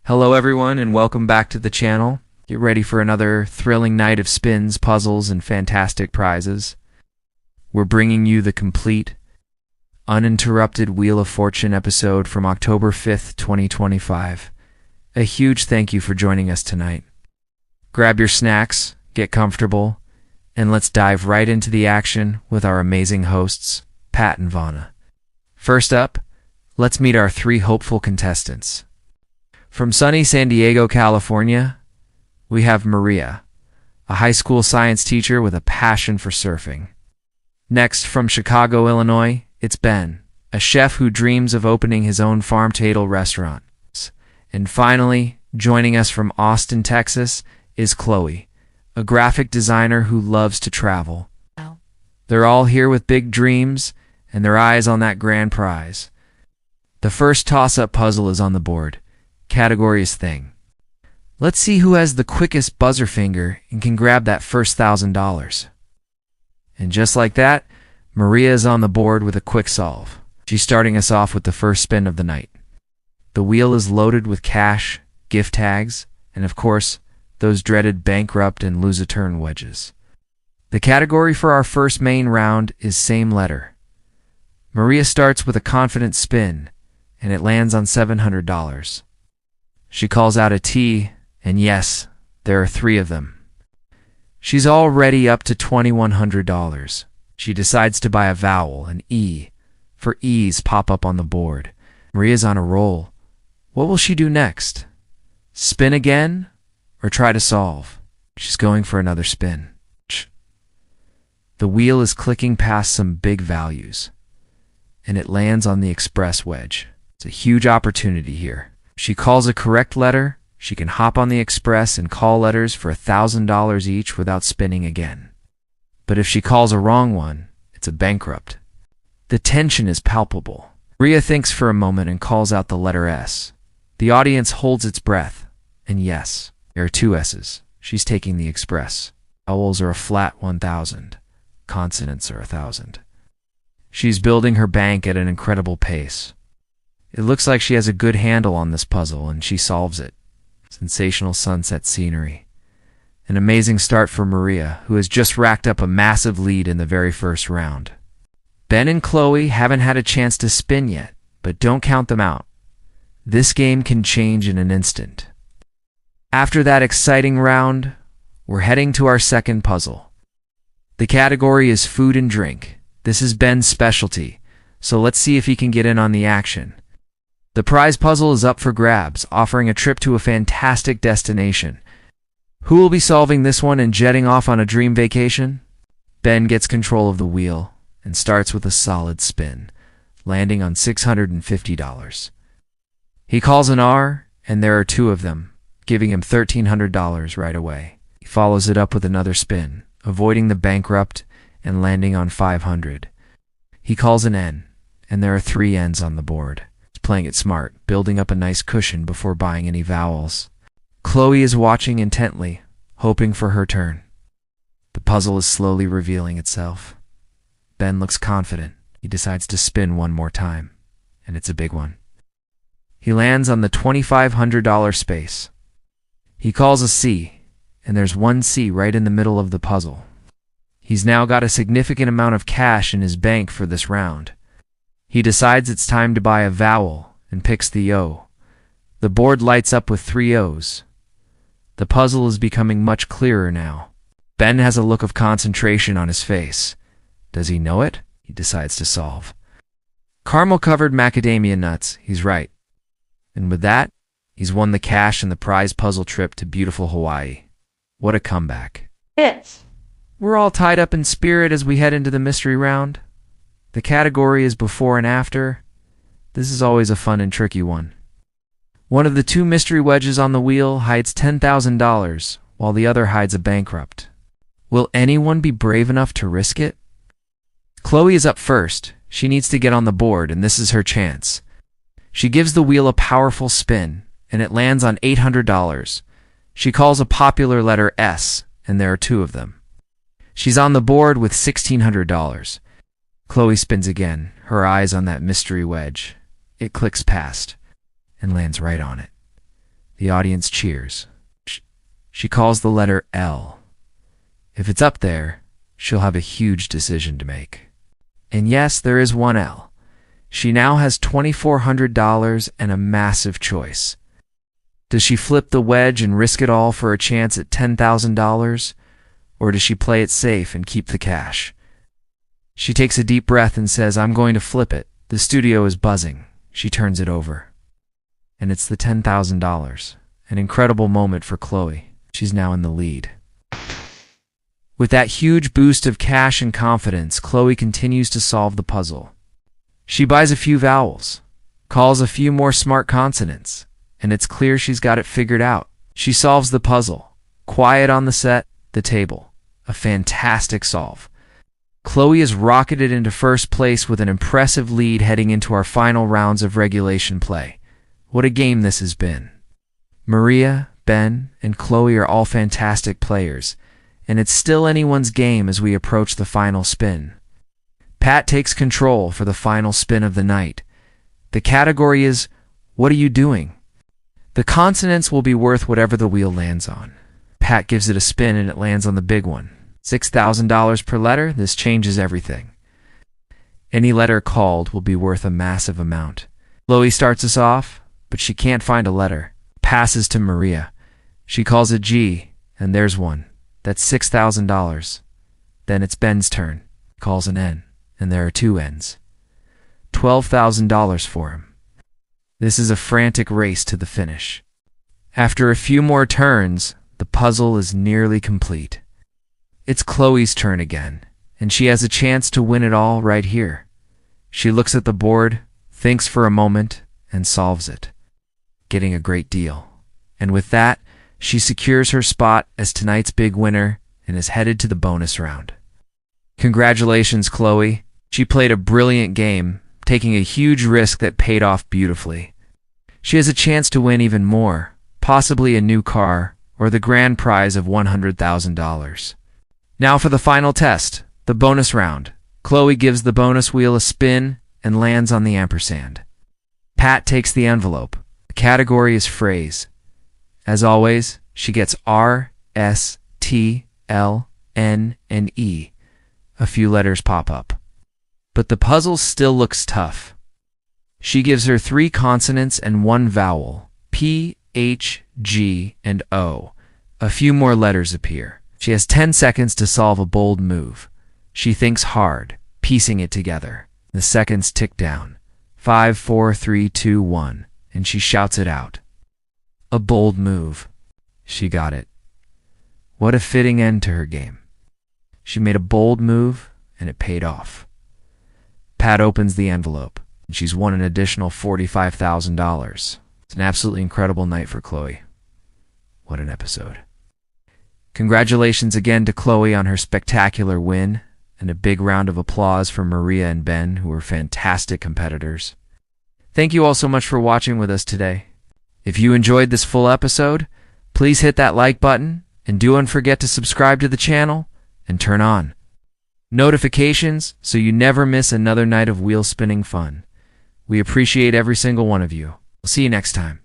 Hello everyone and welcome back to the channel. Get ready for another thrilling night of spins, puzzles, and fantastic prizes. We're bringing you the complete, uninterrupted Wheel of Fortune episode from October 5th, 2025. A huge thank you for joining us tonight. Grab your snacks, get comfortable, and let's dive right into the action with our amazing hosts, Pat and Vanna. First up, let's meet our three hopeful contestants. From sunny San Diego, California, we have Maria, a high school science teacher with a passion for surfing. Next, from Chicago, Illinois, it's Ben, a chef who dreams of opening his own farm-to-table restaurant. And finally, joining us from Austin, Texas, is Chloe, a graphic designer who loves to travel. They're all here with big dreams and their eyes on that grand prize. The first toss-up puzzle is on the board. Category is thing. Let's see who has the quickest buzzer finger and can grab that first $1,000. And just like that, Maria is on the board with a quick solve. She's starting us off with the first spin of the night. The wheel is loaded with cash, gift tags, and of course, those dreaded bankrupt and lose-a-turn wedges. The category for our first main round is same letter. Maria starts with a confident spin, and it lands on $700. She calls out a T, and yes, there are three of them. She's already up to $2,100. She decides to buy a vowel, an E, for E's pop up on the board. Maria's on a roll. What will she do next? Spin again, or try to solve? She's going for another spin. The wheel is clicking past some big values, and it lands on the express wedge. It's a huge opportunity here. She calls a correct letter, she can hop on the express and call letters for $1,000 each without spinning again. But if she calls a wrong one, it's a bankrupt. The tension is palpable. Maria thinks for a moment and calls out the letter S. The audience holds its breath, and yes, there are two S's. She's taking the express. Vowels are a flat 1,000. Consonants are 1,000. She's building her bank at an incredible pace. It looks like she has a good handle on this puzzle, and she solves it. Sensational sunset scenery. An amazing start for Maria, who has just racked up a massive lead in the very first round. Ben and Chloe haven't had a chance to spin yet, but don't count them out. This game can change in an instant. After that exciting round, we're heading to our second puzzle. The category is food and drink. This is Ben's specialty, so let's see if he can get in on the action. The prize puzzle is up for grabs, offering a trip to a fantastic destination. Who will be solving this one and jetting off on a dream vacation? Ben gets control of the wheel and starts with a solid spin, landing on $650. He calls an R, and there are two of them, giving him $1,300 right away. He follows it up with another spin, avoiding the bankrupt and landing on $500. He calls an N, and there are three N's on the board. Playing it smart, building up a nice cushion before buying any vowels. Chloe is watching intently, hoping for her turn. The puzzle is slowly revealing itself. Ben looks confident. He decides to spin one more time, and it's a big one. He lands on the $2,500 space. He calls a C, and there's one C right in the middle of the puzzle. He's now got a significant amount of cash in his bank for this round. He decides it's time to buy a vowel and picks the O. The board lights up with three O's. The puzzle is becoming much clearer now. Ben has a look of concentration on his face. Does he know it? He decides to solve. Caramel-covered macadamia nuts, he's right. And with that, he's won the cash and the prize puzzle trip to beautiful Hawaii. What a comeback. We're all tied up in spirit as we head into the mystery round. The category is before and after. This is always a fun and tricky one. One of the two mystery wedges on the wheel hides $10,000, while the other hides a bankrupt. Will anyone be brave enough to risk it? Chloe is up first. She needs to get on the board, and this is her chance. She gives the wheel a powerful spin, and it lands on $800. She calls a popular letter S, and there are two of them. She's on the board with $1,600. Chloe spins again, her eyes on that mystery wedge. It clicks past and lands right on it. The audience cheers. She calls the letter L. If it's up there, she'll have a huge decision to make. And yes, there is one L. She now has $2,400 and a massive choice. Does she flip the wedge and risk it all for a chance at $10,000? Or does she play it safe and keep the cash? She takes a deep breath and says, "I'm going to flip it." The studio is buzzing. She turns it over. And it's the $10,000. An incredible moment for Chloe. She's now in the lead. With that huge boost of cash and confidence, Chloe continues to solve the puzzle. She buys a few vowels, calls a few more smart consonants, and it's clear she's got it figured out. She solves the puzzle. Quiet on the set, the table. A fantastic solve. Chloe is rocketed into first place with an impressive lead heading into our final rounds of regulation play. What a game this has been. Maria, Ben, and Chloe are all fantastic players, and it's still anyone's game as we approach the final spin. Pat takes control for the final spin of the night. The category is, "What are you doing?" The consonants will be worth whatever the wheel lands on. Pat gives it a spin and it lands on the big one. $6,000 per letter, this changes everything. Any letter called will be worth a massive amount. Chloe starts us off, but she can't find a letter. Passes to Maria. She calls a G, and there's one. That's $6,000. Then it's Ben's turn. Calls an N, and there are two N's. $12,000 for him. This is a frantic race to the finish. After a few more turns, the puzzle is nearly complete. It's Chloe's turn again, and she has a chance to win it all right here. She looks at the board, thinks for a moment, and solves it, getting a great deal. And with that, she secures her spot as tonight's big winner and is headed to the bonus round. Congratulations, Chloe. She played a brilliant game, taking a huge risk that paid off beautifully. She has a chance to win even more, possibly a new car or the grand prize of $100,000. Now for the final test, the bonus round. Chloe gives the bonus wheel a spin and lands on the ampersand. Pat takes the envelope. The category is phrase. As always, she gets R, S, T, L, N, and E. A few letters pop up. But the puzzle still looks tough. She gives her 3 consonants and 1 vowel, P, H, G, and O. A few more letters appear. She has 10 seconds to solve a bold move. She thinks hard, piecing it together. The seconds tick down. 5, 4, 3, 2, 1, and she shouts it out. A bold move. She got it. What a fitting end to her game. She made a bold move, and it paid off. Pat opens the envelope, and she's won an additional $45,000. It's an absolutely incredible night for Chloe. What an episode. Congratulations again to Chloe on her spectacular win, and a big round of applause for Maria and Ben, who were fantastic competitors. Thank you all so much for watching with us today. If you enjoyed this full episode, please hit that like button, and don't forget to subscribe to the channel and turn on notifications so you never miss another night of wheel spinning fun. We appreciate every single one of you. We'll see you next time.